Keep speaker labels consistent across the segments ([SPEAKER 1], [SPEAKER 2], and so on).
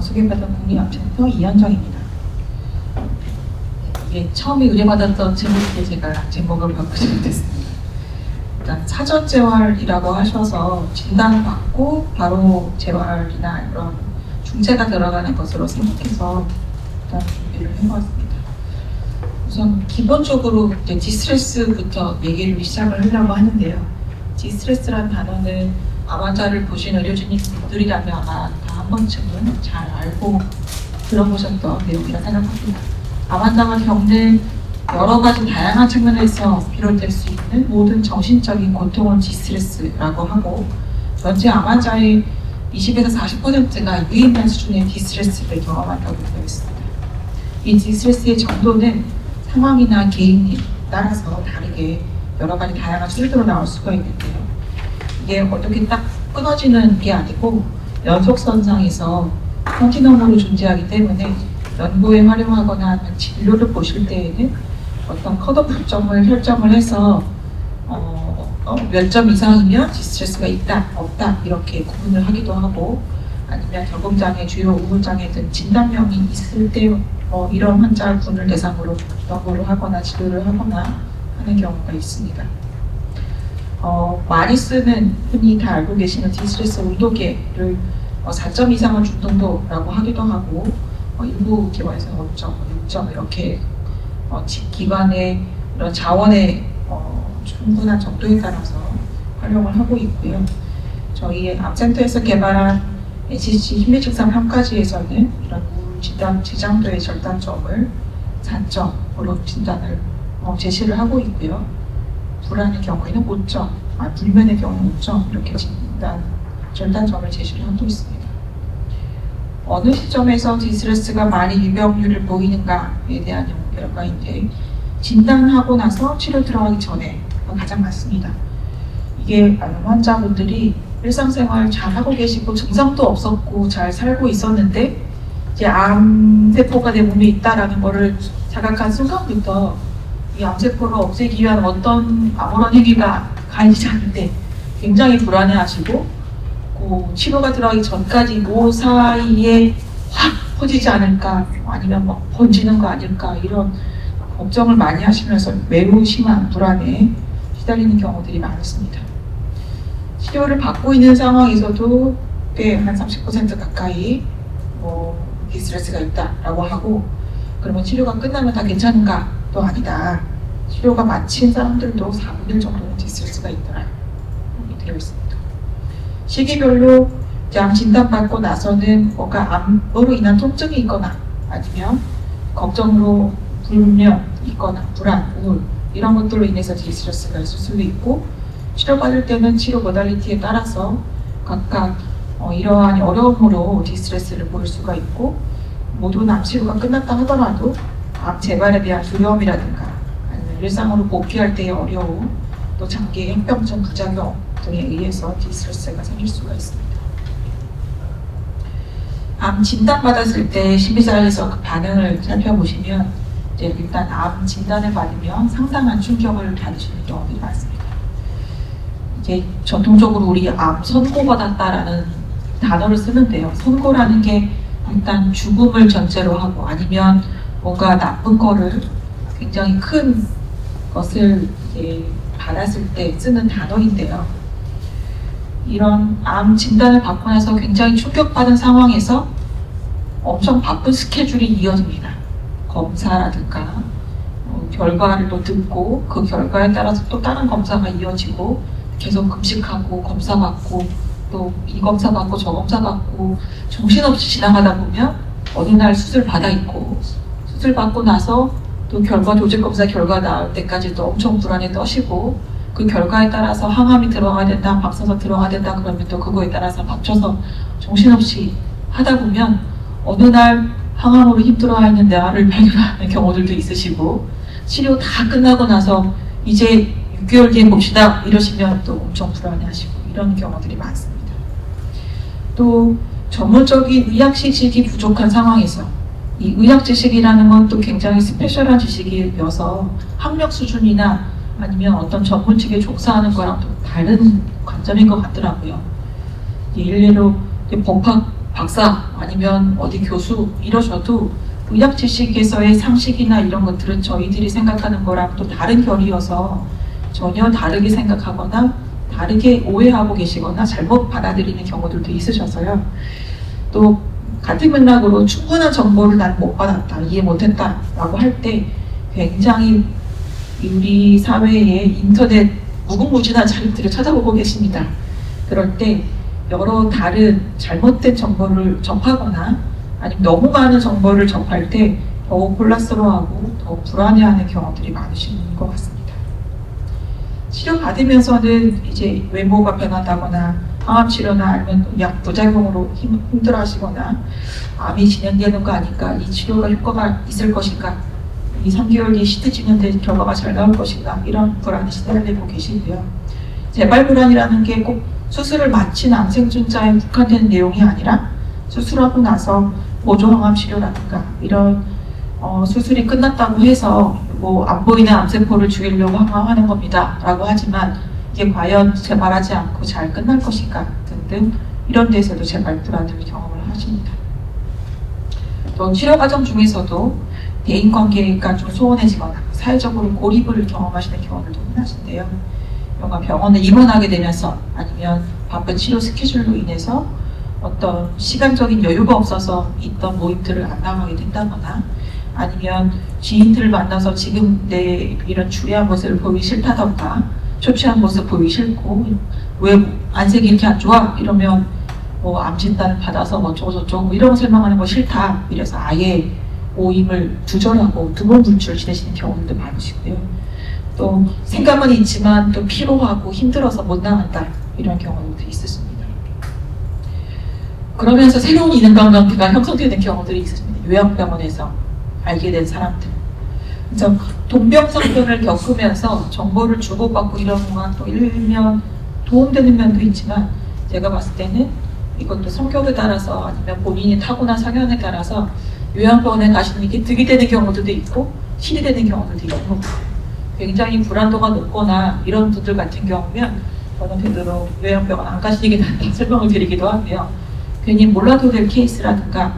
[SPEAKER 1] 소개받은 국립암센터 이현정입니다. 이게 처음에 의뢰받았던 제목에 제가 제목을 바꾸지 못했습니다. 일단 사전 재활이라고 하셔서 진단받고 바로 재활이나 이런 중재가 들어가는 것으로 생각해서 일단 준비를 해보았습니다. 우선 기본적으로 이제 디스트레스부터 얘기를 시작을 하려고 하는데요. 디스트레스라는 단어는 암 환자를 보신 의료진님들이라면 아마 다 한 번쯤은 잘 알고 들어보셨던 내용이라 생각합니다. 암 환자가 겪는 여러 가지 다양한 측면에서 비롯될 수 있는 모든 정신적인 고통을 디스트레스라고 하고, 전체 암 환자의 20에서 40%가 유의미한 수준의 디스트레스를 경험한다고 되어 있습니다. 이 디스트레스의 정도는 상황이나 개인에 따라서 다르게 여러 가지 다양한 수준으로 나올 수가 있는데요. 이게 어떻게 딱 끊어지는 게 아니고 연속선상에서 컨티넘으로 존재하기 때문에 연구에 활용하거나 진료를 보실 때에는 어떤 컷오프 점을 설정을 해서 몇 점 이상이면 디스트레스가 있다, 없다 이렇게 구분을 하기도 하고, 아니면 적응장애, 주요 우울장애 등 진단명이 있을 때 이런 환자분을 대상으로 연구를 하거나 치료를 하거나 하는 경우가 있습니다. 많이 쓰는, 흔히 다 알고 계시는 디스트레스 온도계를 4점 이상은 중등도라고 하기도 하고, 일부 기관에서는 5점, 6점 이렇게 기관의 이런 자원의 충분한 정도에 따라서 활용을 하고 있고요. 저희 암센터에서 개발한 NCC 심리증상 평가지에서는 이런 우울 진단 지장도의 절단점을 4점으로 진단을 제시를 하고 있고요. 불안의 경우에는 5점, 불면의 경우는 5점 이렇게 절단점을 제시를 하고 있습니다. 어느 시점에서 디스트레스가 많이 유병률을 보이는가에 대한 결과인데, 진단하고 나서 치료 들어가기 전에 가장 많습니다. 이게 환자분들이 일상생활 잘 하고 계시고 증상도 없었고 잘 살고 있었는데 이제 암세포가 내 몸에 있다라는 거를 자각한 순간부터 이 암세포를 없애기 위한 아무런 행위가 가해지지 않을 때 굉장히 불안해하시고, 치료가 들어가기 전까지 그 사이에 확 퍼지지 않을까, 아니면 막 번지는 거 아닐까, 이런 걱정을 많이 하시면서 매우 심한 불안에 시달리는 경우들이 많습니다. 치료를 받고 있는 상황에서도 꽤 한 30% 가까이 디스트레스가 있다라고 하고, 그러면 치료가 끝나면 다 괜찮은가? 또 아니다. 치료가 마친 사람들도 4분의 1 정도는 디스트레스가 있더라. 이렇게 되어 있습니다. 시기별로 암 진단받고 나서는 뭔가 암으로 인한 통증이 있거나 아니면 걱정으로 불면 있거나 불안, 우울 이런 것들로 인해서 디스트레스가 있을 수도 있고, 치료받을 때는 치료 모달리티에 따라서 각각 이러한 어려움으로 디스트레스를 보일 수가 있고, 모든 암 치료가 끝났다 하더라도 암 재발에 대한 두려움이라든가 아니면 일상으로 복귀할 때의 어려움, 또 장기의 합병증 부작용 등에 의해서 디스트레스가 생길 수가 있습니다. 암 진단받았을 때 심리사에서 그 반응을 살펴보시면 일단 암 진단을 받으면 상당한 충격을 받으시는 경우들이 많습니다. 이제 전통적으로 우리 암 선고받았다라는 단어를 쓰는데요. 선고라는 게 일단 죽음을 전제로 하고 아니면 뭔가 나쁜 거를, 굉장히 큰 것을 이제 받았을 때 쓰는 단어인데요. 이런 암 진단을 받고 나서 굉장히 충격받은 상황에서 엄청 바쁜 스케줄이 이어집니다. 검사라든가 결과를 또 듣고 그 결과에 따라서 또 다른 검사가 이어지고, 계속 금식하고 검사 받고 또 이 검사 받고 저 검사 받고 정신없이 지나가다 보면 어느 날 수술 받아 있고, 수술 받고 나서 또 조직 검사 결과 나올 때까지 또 엄청 불안에 떠시고, 그 결과에 따라서 항암이 들어가야 된다, 박사서 들어가야 된다 그러면 또 그거에 따라서 맞춰서 정신없이 하다 보면 어느 날 항암으로 힘들어하 있는 나를 발견하는 경우들도 있으시고, 치료 다 끝나고 나서 이제 6개월 뒤에 봅시다 이러시면 또 엄청 불안해하시고, 이런 경우들이 많습니다. 또 전문적인 의학 지식이 부족한 상황에서, 이 의학 지식이라는 건 또 굉장히 스페셜한 지식이어서 학력 수준이나 아니면 어떤 전문 직에 종사하는 거랑 또 다른 관점인 것 같더라고요. 일례로 법학 박사 아니면 어디 교수 이러셔도 의학 지식에서의 상식이나 이런 것들은 저희들이 생각하는 거랑 또 다른 결이어서 전혀 다르게 생각하거나 다르게 오해하고 계시거나 잘못 받아들이는 경우들도 있으셔서요. 또 같은 맥락으로 충분한 정보를 난 못 받았다, 이해 못했다 라고 할 때 굉장히 우리 사회의 인터넷 무궁무진한 자료들을 찾아보고 계십니다. 그럴 때 여러 다른 잘못된 정보를 접하거나 아니면 너무 많은 정보를 접할 때 더욱 혼란스러워하고 더욱 불안해하는 경우들이 많으신 것 같습니다. 치료받으면서는 이제 외모가 변한다거나 항암치료나 아니면 약 부작용으로 힘들어하시거나 암이 진행되는 거 아닐까, 이 치료가 효과가 있을 것인가, 이 3개월 뒤에 시트 찍는데 결과가 잘 나올 것인가, 이런 불안에 시달리고 계시고요. 재발 불안이라는 게 꼭 수술을 마친 암생존자에 국한된 내용이 아니라 수술하고 나서 보조항암 치료라든가 이런 수술이 끝났다고 해서 뭐 안 보이는 암세포를 죽이려고 항암하는 겁니다 라고 하지만 이게 과연 재발하지 않고 잘 끝날 것인가 등등 이런 데서도 재발 불안을 경험을 하십니다. 또 치료 과정 중에서도 대인관계가 좀 소원해지거나 사회적으로 고립을 경험하시는 경우들도 흔하신데요. 뭔가 병원에 입원하게 되면서 아니면 바쁜 치료 스케줄로 인해서 어떤 시간적인 여유가 없어서 있던 모임들을 안 나가게 된다거나 아니면 지인들을 만나서 지금 내 이런 주의한 모습을 보기 싫다던가 초췌한 모습 보기 싫고 왜 안색이 이렇게 안 좋아? 이러면 뭐 암 진단을 받아서 어쩌고 저쩌고 이런 거 설명하는 거 싫다 이래서 아예 모임을 두절하고 두문불출 지내시는 경우도 많으시고요. 또 생각은 있지만 또 피로하고 힘들어서 못 나간다 이런 경우도 있으십니다. 그러면서 새로운 인간관계가 형성되는 경우들이 있으십니다. 요양병원에서 알게 된 사람들. 그래서 동병상련을 겪으면서 정보를 주고받고 이런 거가 또 일면 도움되는 면도 있지만 제가 봤을 때는 이것도 성격에 따라서 아니면 본인이 타고난 성향에 따라서 요양병원에 가시는 게 득이 되는 경우들도 있고 실이 되는 경우들도 있고 굉장히 불안도가 높거나 이런 분들 같은 경우면 저는 되도록 요양병원 안 가시는 게 낫다 설명을 드리기도 하고요. 괜히 몰라도 될 케이스라든가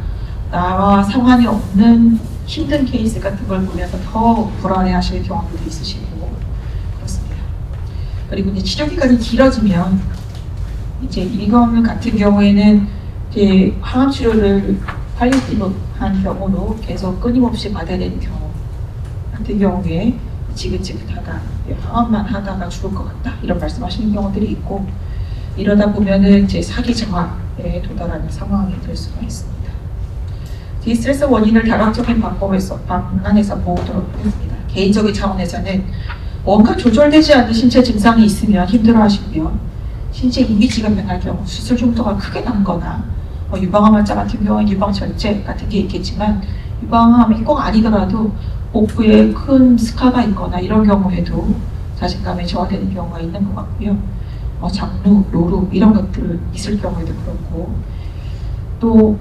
[SPEAKER 1] 나와 상관이 없는 힘든 케이스 같은 걸 보면서 더 불안해 하실 경우도 있으시고 그렇습니다. 그리고 이제 치료 기간이 길어지면 이제 이건 같은 경우에는 이제 항암 치료를 팔리티브한 경우로 계속 끊임없이 받아야 되는 경우 같은 경우에 지긋지긋하다, 항암만 하다가 죽을 것 같다 이런 말씀하시는 경우들이 있고 이러다 보면은 이제 사기 저하에 도달하는 상황이 될 수가 있습니다. 디스트레스 원인을 다각적인 방안에서 보도록 하겠습니다. 개인적인 차원에서는 뭔가 조절되지 않는 신체 증상이 있으면 힘들어하시고요. 신체 이미지가 변할 경우 수술 흉터가 크게 남거나 유방암 환자 같은 경우는 유방절제 같은 게 있겠지만 유방암이 꼭 아니더라도 복부에 큰 스카가 있거나 이런 경우에도 자신감에 저하되는 경우가 있는 것 같고요. 장루, 노루 이런 것들 있을 경우에도 그렇고 또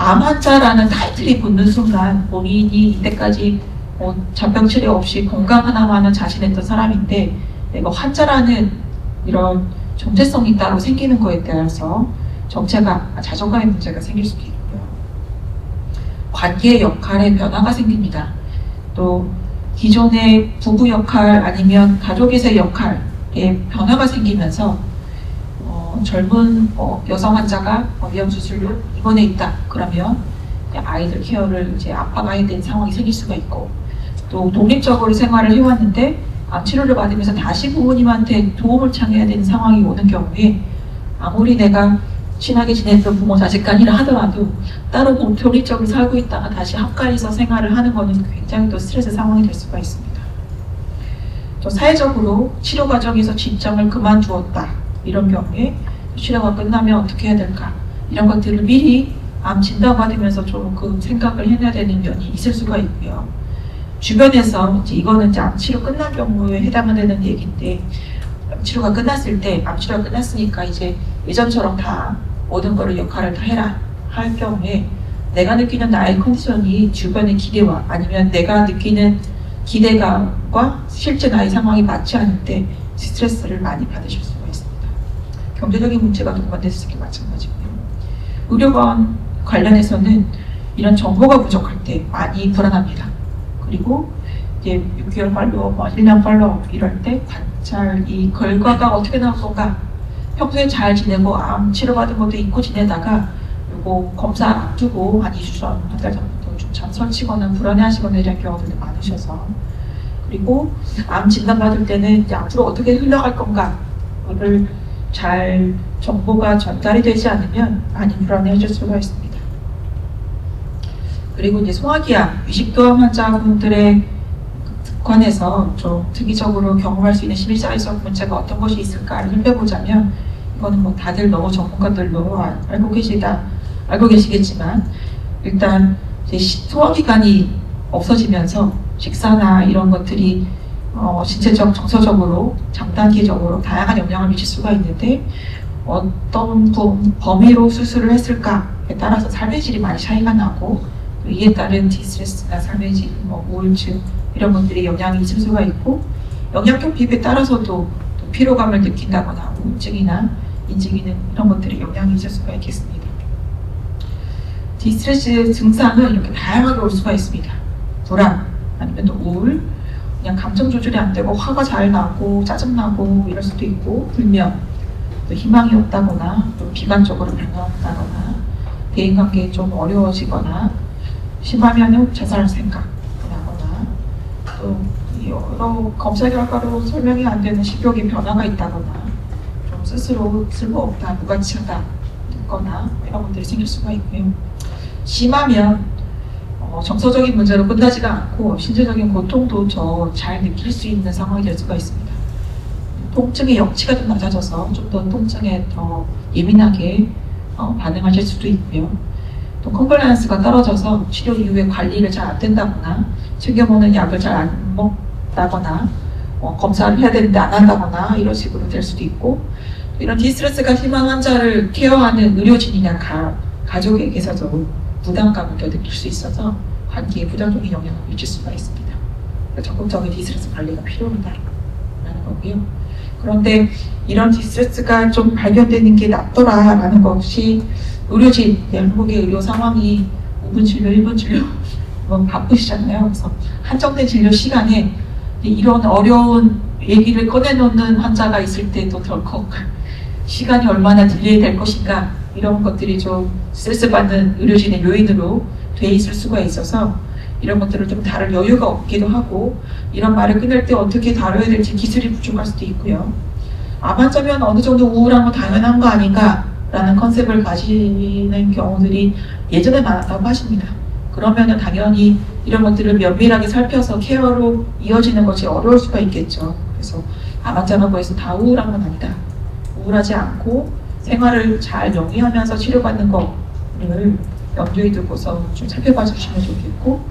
[SPEAKER 1] 암 환자라는 타이틀이 붙는 순간 본인이 이때까지 잔병 치료 없이 건강하나마는 자신했던 사람인데 내가 환자라는 이런 정체성이 따로 생기는 거에 따라서 정체가 자존감의 문제가 생길 수도 있고요. 관계의 역할에 변화가 생깁니다. 또 기존의 부부 역할 아니면 가족에서의 역할에 변화가 생기면서 젊은 여성 환자가 위험 수술로 입원해 있다 그러면 아이들 케어를 이제 아빠가 해야 되는 상황이 생길 수가 있고 또 독립적으로 생활을 해왔는데 암 치료를 받으면서 다시 부모님한테 도움을 청해야 되는 상황이 오는 경우에 아무리 내가 친하게 지냈던 부모 자식 간이라 하더라도 따로 독립적으로 살고 있다가 다시 합가해서 생활을 하는 것은 굉장히 또 스트레스 상황이 될 수가 있습니다. 또 사회적으로 치료 과정에서 직장을 그만두었다 이런 경우에 치료가 끝나면 어떻게 해야 될까 이런 것들을 미리 암 진단받으면서 조금 생각을 해야 되는 면이 있을 수가 있고요. 주변에서 이제 이거는 이제 암 치료 끝난 경우에 해당되는 얘기인데 암 치료가 끝났을 때 암 치료가 끝났으니까 이제 예전처럼 다 모든 거를 역할을 다 해라 할 경우에 내가 느끼는 나의 컨디션이 주변의 기대와 아니면 내가 느끼는 기대감과 실제 나의 상황이 맞지 않을 때 스트레스를 많이 받으실 수가 있습니다. 경제적인 문제가 동반됐을 때 마찬가지고요. 의료관 관련해서는 이런 정보가 부족할 때 많이 불안합니다. 그리고 이제 6개월 팔로우, 1년 팔로우 이럴 때 관찰 이 결과가 어떻게 나올 건가? 평소에 잘 지내고 암 치료받은 것도 잊고 지내다가 요거 검사 앞두고 한 2주 전, 한 달 전부터 좀 잠설치거나 불안해하시거나 이런 경우들도 많으셔서, 그리고 암 진단받을 때는 이제 앞으로 어떻게 흘러갈 건가를 잘 정보가 전달이 되지 않으면 많이 불안해하실 수가 있습니다. 그리고 이제 소화기암, 위식도암 환자분들의 관해서 좀 특이적으로 경험할 수 있는 심리사회적 문제가 어떤 것이 있을까를 살펴보자면, 이거는 뭐 다들 너무 전문가들로 알고 계시겠지만, 일단 이제 소화기관이 없어지면서 식사나 이런 것들이 신체적, 정서적으로, 장단기적으로 다양한 영향을 미칠 수가 있는데, 어떤 범위로 수술을 했을까에 따라서 삶의 질이 많이 차이가 나고, 이에 따른 디스트레스나 삶의 질, 우울증 이런 것들이 영향이 있을 수가 있고, 영양소 비입에 따라서도 또 피로감을 느낀다거나 우울증이나 인지기능 이런 것들이 영향이 있을 수가 있겠습니다. 디스트레스 증상은 이렇게 다양하게 올 수가 있습니다. 불안, 아니면 또 우울, 그냥 감정 조절이 안 되고 화가 잘 나고 짜증나고 이럴 수도 있고, 불면, 또 희망이 없다거나, 또 비관적으로 변화한다거나, 대인관계에 좀 어려워지거나, 심하면 자살 생각 나거나, 또 여러 검사 결과로 설명이 안 되는 식욕의 변화가 있다거나, 좀 스스로 쓸모없다, 무가치하다 듣거나 이런 것들이 생길 수가 있고요. 심하면 정서적인 문제로 끝나지가 않고 신체적인 고통도 더 잘 느낄 수 있는 상황이 될 수가 있습니다. 통증의 역치가 좀 낮아져서 좀 더 통증에 더 예민하게 반응하실 수도 있고요. 또 컴플라이언스가 떨어져서 치료 이후에 관리를 잘 안 된다거나, 챙겨 먹는 약을 잘 안 먹다거나, 검사를 해야 되는데 안 한다거나 이런 식으로 될 수도 있고, 이런 디스트레스가 심한 환자를 케어하는 의료진이나 가족에게서도 부담감을 더 느낄 수 있어서 관계에 부정적인 영향을 미칠 수가 있습니다. 적극적인 디스트레스 관리가 필요하다라는 거고요. 그런데 이런 디스트레스가 좀 발견되는 게 낫더라라는 것이, 의료진, 한국의 의료 상황이 5분 진료, 1분 진료 바쁘시잖아요. 그래서 한정된 진료 시간에 이런 어려운 얘기를 꺼내놓는 환자가 있을 때도 덜컥 시간이 얼마나 딜레이 될 것인가, 이런 것들이 좀 스트레스 받는 의료진의 요인으로 돼 있을 수가 있어서, 이런 것들을 좀 다룰 여유가 없기도 하고, 이런 말을 끊을 때 어떻게 다뤄야 될지 기술이 부족할 수도 있고요. 암 환자면 어느 정도 우울한 거 당연한 거 아닌가 라는 컨셉을 가지는 경우들이 예전에 많았다고 하십니다. 그러면은 당연히 이런 것들을 면밀하게 살펴서 케어로 이어지는 것이 어려울 수가 있겠죠. 그래서 암 환자라고 해서 다 우울한 건 아니다. 우울하지 않고 생활을 잘 영위하면서 치료받는 거를 염두에 두고서 좀 살펴봐 주시면 좋겠고,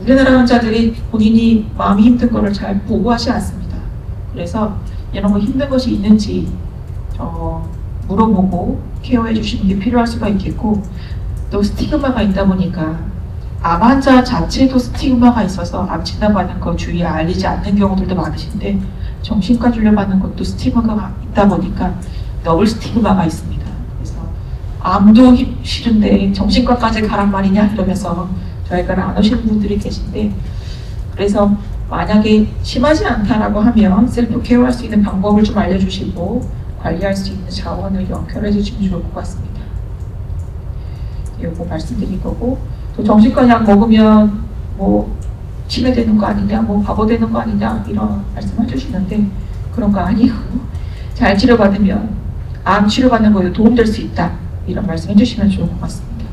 [SPEAKER 1] 우리나라 환자들이 본인이 마음이 힘든 거를 잘 보고하지 않습니다. 그래서 이런 거 힘든 것이 있는지 물어보고 케어해 주시는 게 필요할 수가 있겠고, 또 스티그마가 있다 보니까 암 환자 자체도 스티그마가 있어서 암 진단받는 거 주위에 알리지 않는 경우들도 많으신데, 정신과 진료받는 것도 스티그마가 있다 보니까 더블 스티그마가 있습니다. 그래서 암도 싫은데 정신과까지 가란 말이냐 이러면서 저희가 안 오시는 분들이 계신데, 그래서 만약에 심하지 않다라고 하면 셀프 케어할 수 있는 방법을 좀 알려주시고 관리할 수 있는 자원을 연결해 주시면 좋을 것 같습니다. 이거 말씀드릴 거고, 또 정신과 약 먹으면 뭐 치매되는 거 아니냐, 뭐 바보 되는 거 아니냐 이런 말씀해 주시는데, 그런 거 아니고 잘 치료받으면 암 치료받는 거에 도움될 수 있다, 이런 말씀 해주시면 좋을 것 같습니다.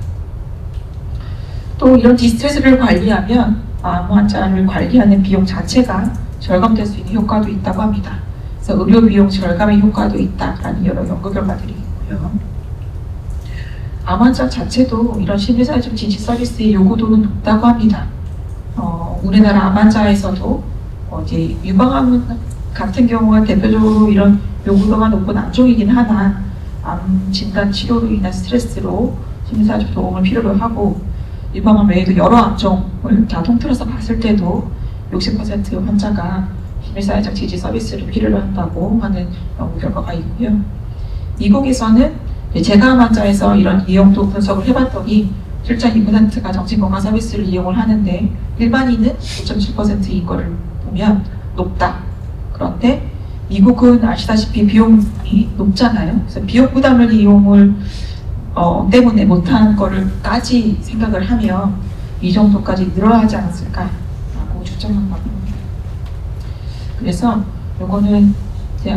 [SPEAKER 1] 또 이런 디스트레스를 관리하면 암 환자를 관리하는 비용 자체가 절감될 수 있는 효과도 있다고 합니다. 그래서 의료 비용 절감의 효과도 있다라는 여러 연구 결과들이 있고요. 암 환자 자체도 이런 심리사회적 지지 서비스의 요구도는 높다고 합니다. 우리나라 암 환자에서도 이제 유방암 같은 경우가 대표적으로 이런 요구도가 높은 암종이긴 하나, 암 진단 치료로 인한 스트레스로 심리사회적 도움을 필요로 하고, 유방암 외에도 여러 암종을 다 통틀어서 봤을 때도 60% 환자가 심리사회적 지지 서비스를 필요로 한다고 하는 연구 결과가 있고요. 미국에서는 제가 환자에서 이런 이용도 분석을 해봤더니 실제 2%가 정신건강 서비스를 이용을 하는데 일반인은 5.7%인 거를 보면 높다. 그런데 미국은 아시다시피 비용이 높잖아요. 그래서 비용 부담을 이용을 때문에 못한 거를까지 생각을 하면 이 정도까지 늘어야 하지 않았을까라고 추정한 겁니다. 그래서 요거는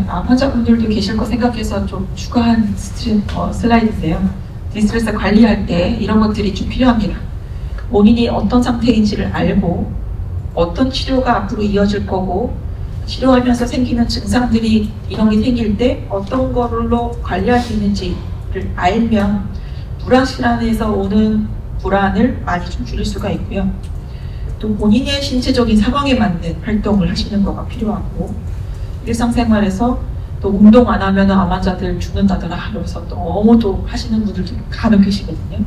[SPEAKER 1] 환자분들도 계실 거 생각해서 좀 추가한 슬라이드인데요. 디스트레스 관리할 때 이런 것들이 좀 필요합니다. 본인이 어떤 상태인지를 알고 어떤 치료가 앞으로 이어질 거고 치료하면서 생기는 증상들이 이런 게 생길 때 어떤 걸로 관리할 수 있는지를 알면 불확실함에서 오는 불안을 많이 좀 줄일 수가 있고요. 또 본인의 신체적인 상황에 맞는 활동을 하시는 거가 필요하고 일상생활에서 또 운동 안 하면 암 환자들 죽는다더라 하면서 너무 또 하시는 분들도 간혹 계시거든요.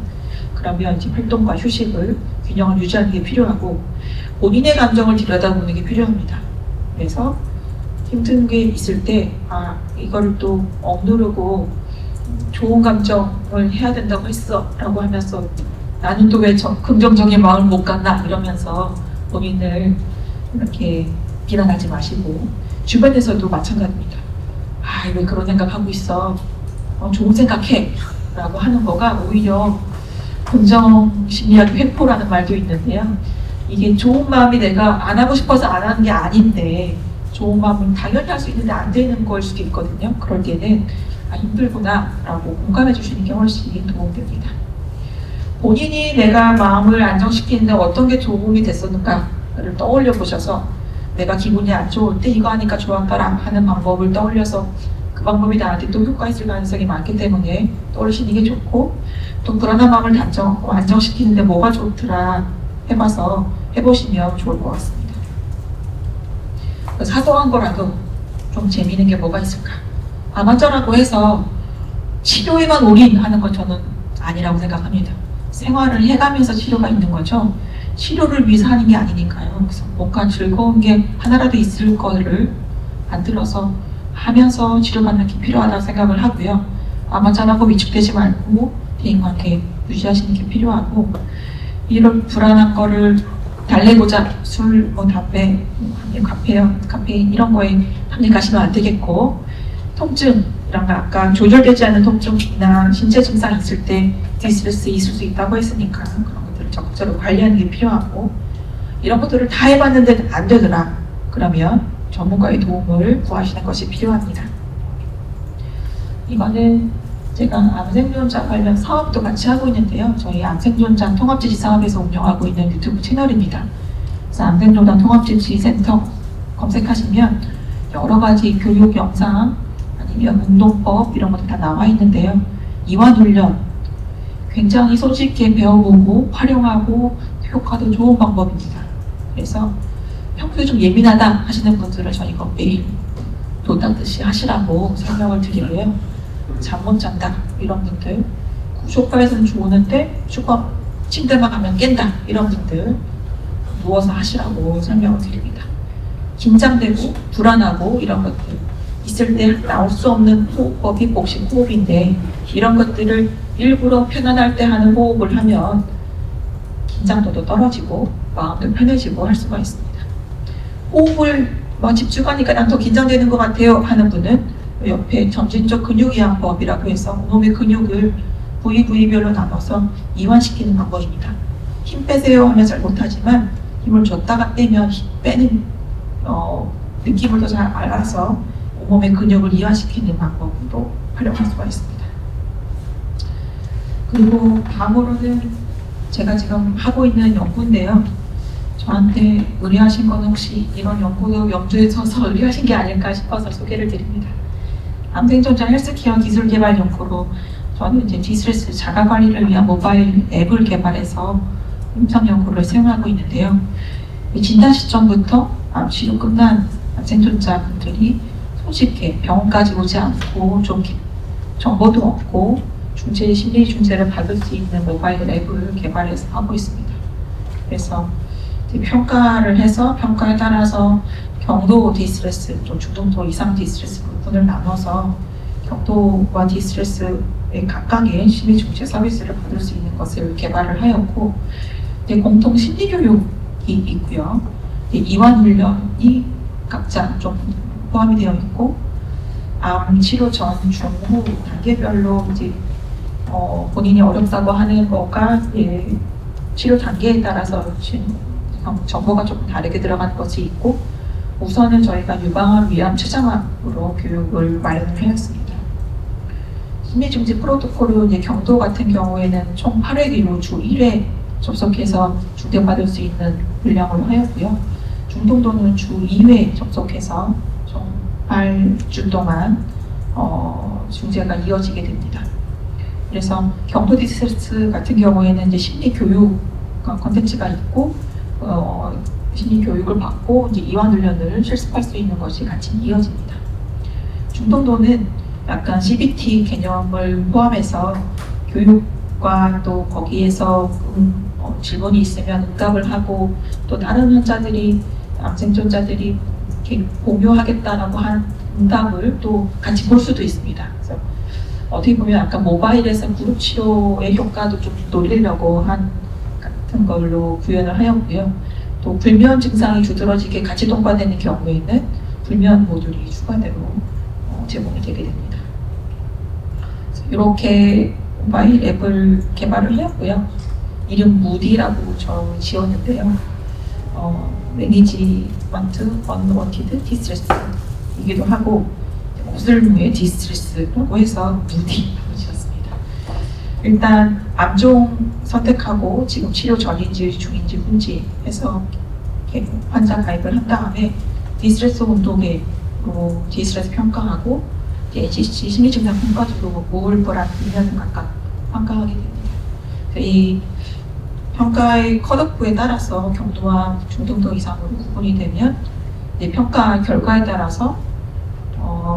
[SPEAKER 1] 그러면 이제 활동과 휴식을 균형을 유지하는 게 필요하고 본인의 감정을 들여다보는 게 필요합니다. 그래서 힘든 게 있을 때 이거를 또 억누르고 좋은 감정을 해야 된다고 했어 라고 하면서 나는 또 왜 긍정적인 마음을 못 갖나 이러면서 본인을 이렇게 비난하지 마시고 주변에서도 마찬가지입니다. 왜 그런 생각하고 있어? 좋은 생각해 라고 하는 거가 오히려 긍정심리학의 횡포라는 말도 있는데요. 이게 좋은 마음이 내가 안 하고 싶어서 안 하는 게 아닌데 좋은 마음은 당연히 할 수 있는데 안 되는 걸 수도 있거든요. 그럴 때는 힘들구나 라고 공감해 주시는 게 훨씬 도움됩니다. 본인이 내가 마음을 안정시키는데 어떤 게 도움이 됐었는가를 떠올려 보셔서 내가 기분이 안 좋을 때 이거 하니까 좋았더라 하는 방법을 떠올려서 그 방법이 나한테 또 효과 있을 가능성이 많기 때문에 떠올리시는 게 좋고 또 불안한 마음을 안정시키는데 뭐가 좋더라 해보시면 좋을 것 같습니다. 사소한 거라도 좀 재미있는 게 뭐가 있을까? 암 환자라고 해서 치료에만 올인하는 건 저는 아니라고 생각합니다. 생활을 해가면서 치료가 있는 거죠. 치료를 위해서 하는 게 아니니까요. 그래서 뭔가 즐거운 게 하나라도 있을 거를 만들어서 하면서 치료받는 게 필요하다고 생각을 하고요. 암 환자라고 위축되지 말고 대인관계 유지하시는 게 필요하고 이런 불안한 거를 달래고자 술, 담배, 카페인 이런 거에 함유가시면 안 되겠고 통증 이런 거 아까 조절되지 않는 통증이나 신체 증상이 있을 때 디스트레스 있을 수 있다고 했으니까 그런 것들을 적극적으로 관리하는 게 필요하고 이런 것들을 다 해봤는데 안 되더라 그러면 전문가의 도움을 구하시는 것이 필요합니다. 이거는 제가 암생존자 관련 사업도 같이 하고 있는데요. 저희 암생존자 통합지지 사업에서 운영하고 있는 유튜브 채널입니다. 그래서 암생존자 통합지지센터 검색하시면 여러 가지 교육 영상 아니면 운동법 이런 것들 다 나와 있는데요. 이완훈련 굉장히 솔직히 배워보고 활용하고 효과도 좋은 방법입니다. 그래서 평소에 좀 예민하다 하시는 분들은 저희가 매일 돋닥듯이 하시라고 설명을 드리고요. 잠 못 잔다 이런 분들 소파에서는 좋은데 소파 침대만 가면 깬다 이런 분들 누워서 하시라고 설명을 드립니다. 긴장되고 불안하고 이런 것들 있을 때 나올 수 없는 호흡법이 복식 호흡인데 이런 것들을 일부러 편안할 때 하는 호흡을 하면 긴장도도 떨어지고 마음도 편해지고 할 수가 있습니다. 호흡을 집중하니까 난 더 긴장되는 것 같아요 하는 분은 옆에 점진적 근육이완법이라고 해서 몸의 근육을 부위별로 나눠서 이완시키는 방법입니다. 힘 빼세요 하면 잘 못하지만 힘을 줬다가 빼면 힘 빼는 느낌을 더 잘 알아서 몸의 근육을 이완시키는 방법으로 활용할 수가 있습니다. 그리고 다음으로는 제가 지금 하고 있는 연구인데요. 저한테 의뢰하신 건 혹시 이런 연구도 염두에 둬서 의뢰하신 게 아닐까 싶어서 소개를 드립니다. 암생존자 헬스케어 기술 개발 연구로 저는 이제 디스트레스 자가 관리를 위한 모바일 앱을 개발해서 임상 연구를 수행하고 있는데요. 진단 시점부터 암 치료 끝난 암생존자분들이 손쉽게 병원까지 오지 않고 좀 정보도 얻고 심리 중재를 받을 수 있는 모바일 앱을 개발해서 하고 있습니다. 그래서 평가를 해서 평가에 따라서 경도 디스트레스, 좀 중등도 이상 디스트레스 부분을 나눠서 경도와 디스트레스의 각각의 심리 중재 서비스를 받을 수 있는 것을 개발을 하였고, 공통 심리 교육이 있고요. 이완 훈련이 각자 좀 포함이 되어 있고, 암 치료 전, 중, 후 단계별로 이제 본인이 어렵다고 하는 거가 치료 단계에 따라서 정보가 조금 다르게 들어가는 것이 있고, 우선은 저희가 유방암, 위암, 췌장암으로 교육을 마련을 하였습니다. 심리중지 프로토콜은 이제 경도 같은 경우에는 총 8회기로 주 1회 접속해서 중대받을 수 있는 분량으로 하였고요. 중동도는 주 2회 접속해서 총 8주 동안 중재가 이어지게 됩니다. 그래서 경도 디스트레스 같은 경우에는 이제 심리 교육 콘텐츠가 있고, 심리 교육을 받고 이제 이완 훈련을 실습할 수 있는 것이 같이 이어집니다. 중동도는 약간 CBT 개념을 포함해서 교육과 또 거기에서 질문이 있으면 응답을 하고, 또 다른 환자들이 암 생존자들이 이렇게 공유하겠다라고 한 응답을 또 같이 볼 수도 있습니다. 그래서 어떻게 보면 약간 모바일에서 그룹 치료의 효과도 좀 노리려고 한 같은 걸로 구현을 하였고요. 또 불면 증상이 두드러지게 같이 통과되는 경우에는 불면 모듈이 추가대로 제공이 되게 됩니다. 이렇게 모바일 앱을 개발을 하였고요. 이름 무디라고 저 지었는데요. 매니지먼트 언워티드 디스트레스이기도 하고, 구슬무의 디스트레스라고 해서 무디라고 지었습니다. 일단 암종 선택하고 지금 치료 전인지 중인지 후인지 해서 환자 가입을 한 다음에 디스트레스 온도계로 디스트레스 평가하고, HCC 심리증상 평가적으로 우울, 불안, 불면을 각각 평가하게 됩니다. 이 평가의 컷오프에 따라서 경도와 중등도 이상으로 구분이 되면 평가 결과에 따라서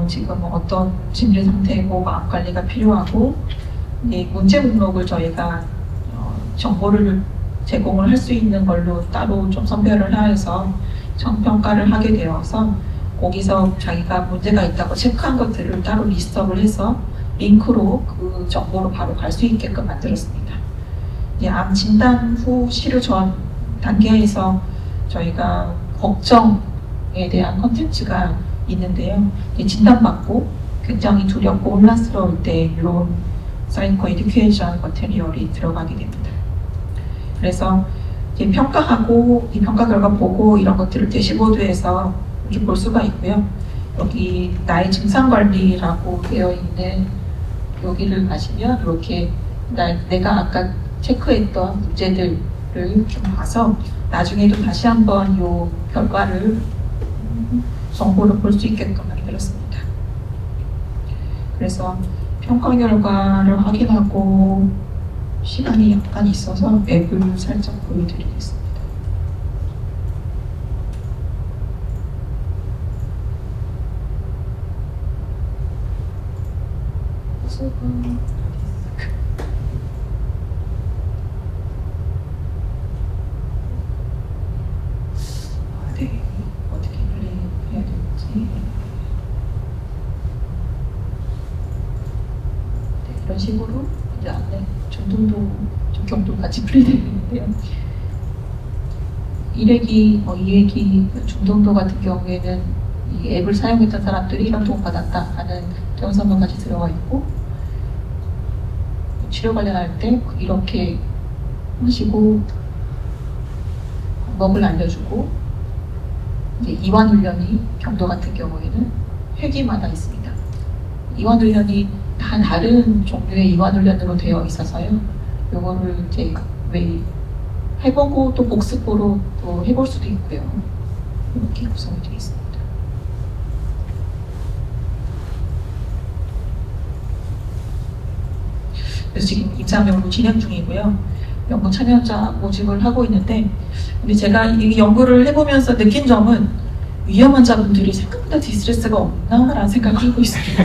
[SPEAKER 1] 지금 어떤 심리 상태고 암 관리가 필요하고, 문제 목록을 저희가 정보를 제공을 할 수 있는 걸로 따로 좀 선별을 해서 평가를 하게 되어서, 거기서 자기가 문제가 있다고 체크한 것들을 따로 리스트업을 해서 링크로 그 정보로 바로 갈 수 있게끔 만들었습니다. 암 진단 후 치료 전 단계에서 저희가 걱정에 대한 컨텐츠가 있는데요. 진단받고 굉장히 두렵고 혼란스러울 때 이런 사이코 에듀케이션 머티리얼이 들어가게 됩니다. 그래서 평가하고 이 평가 결과 보고 이런 것들을 대시보드에서 이렇게 볼 수가 있고요. 여기 나의 증상 관리라고 되어 있는 여기를 가시면 이렇게 내가 아까 체크했던 문제들을 좀 봐서 나중에도 다시 한번 이 결과를 정보를 볼 수 있게끔 만들었습니다. 그래서 평가 결과를 확인하고 시간이 약간 있어서 앱을 살짝 보여드리겠습니다. 네, 어떻게 플레이해야 될지. 네, 이런 식으로 이제 안에 중등도, 중경도 같이 플레이되어 있는데요. 1회기, 2회기, 중등도 같은 경우에는 이 앱을 사용했던 사람들이 이런 도움받았다 하는 영상도 같이 들어가 있고, 치료 관련할 때 이렇게 하시고 방법을 알려주고, 이제 이완 훈련이 경도 같은 경우에는 회기마다 있습니다. 이완 훈련이 다 다른 종류의 이완 훈련으로 되어 있어서요. 요거를 이제 왜 해보고 또 복습으로 또 해볼 수도 있고요. 이렇게 구성이 되어 있습니다. 그래서 지금 임상 연구 진행 중이고요. 연구 참여자 모집을 하고 있는데, 근데 제가 이 연구를 해보면서 느낀 점은 위험 환자분들이 생각보다 디스트레스가 없나라는 생각을 하고 있습니다.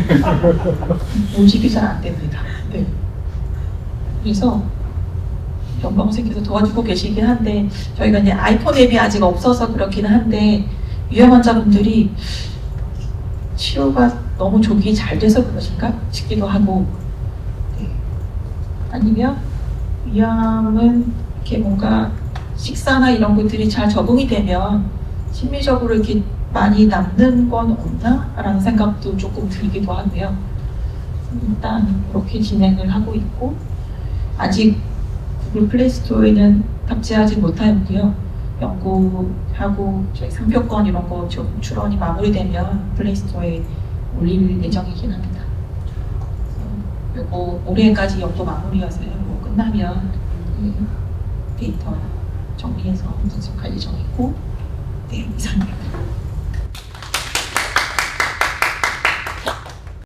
[SPEAKER 1] 모집이 잘 안 됩니다. 네. 그래서 연방생께서 도와주고 계시긴 한데, 저희가 이제 아이폰 앱이 아직 없어서 그렇긴 한데, 위험 환자분들이 치료가 너무 조기 잘 돼서 그러신가 싶기도 하고, 네. 아니면 위암은 이렇게 뭔가 식사나 이런 것들이 잘 적응이 되면 심리적으로 이렇게 많이 남는 건 없나? 라는 생각도 조금 들기도 하고요. 일단 그렇게 진행을 하고 있고, 아직 구글 플레이스토어에는 탑재하지 못하였고요. 연구하고 저희 상표권 이런 거 좀 출원이 마무리되면 플레이스토어에 올릴 예정이긴 합니다. 요거 올해까지 연구 마무리여서요. 뭐 끝나면 그 데이터 정리해서 분석할 예정이고, 네, 이상입니다.